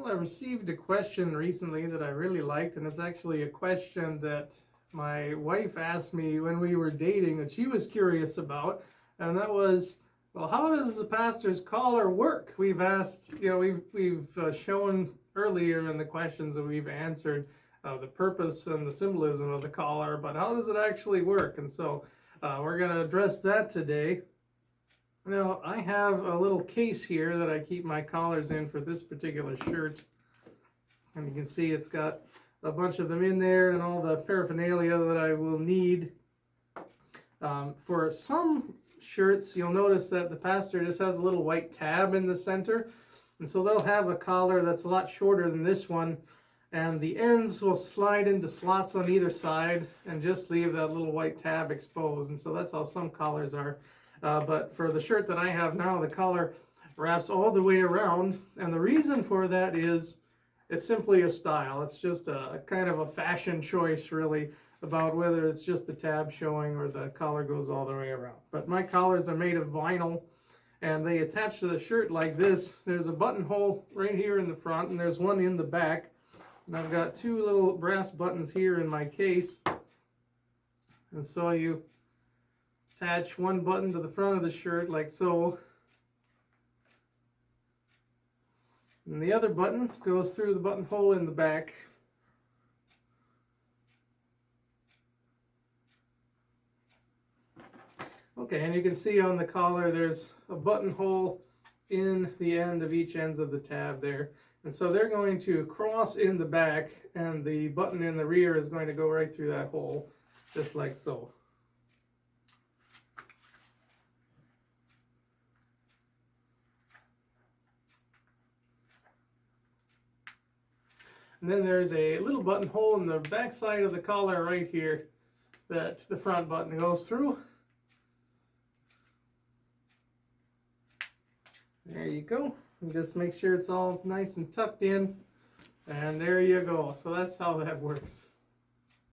Well, I received a question recently that I really liked, and it's actually a question that my wife asked me when we were dating that she was curious about, and that was, well, how does the pastor's collar work? We've asked, we've shown earlier in the questions that we've answered the purpose and the symbolism of the collar, but how does it actually work? And so we're going to address that today. Now, I have a little case here that I keep my collars in for this particular shirt. And you can see it's got a bunch of them in there and all the paraphernalia that I will need. For some shirts, you'll notice that the pastor just has a little white tab in the center. And so they'll have a collar that's a lot shorter than this one. And the ends will slide into slots on either side and just leave that little white tab exposed. And so that's how some collars are. But for the shirt that I have now, the collar wraps all the way around, and the reason for that is it's simply a style. It's just a kind of a fashion choice, really, about whether it's just the tab showing or the collar goes all the way around. But my collars are made of vinyl, and they attach to the shirt like this. There's a buttonhole right here in the front, and there's one in the back. And I've got two little brass buttons here in my case, and so you attach one button to the front of the shirt like so, and the other button goes through the buttonhole in the back. Okay, and you can see on the collar there's a buttonhole in the end of each ends of the tab there, and so they're going to cross in the back, and the button in the rear is going to go right through that hole, just like so. And then there's a little buttonhole in the back side of the collar right here that the front button goes through. There you go. And just make sure it's all nice and tucked in. And there you go. So that's how that works.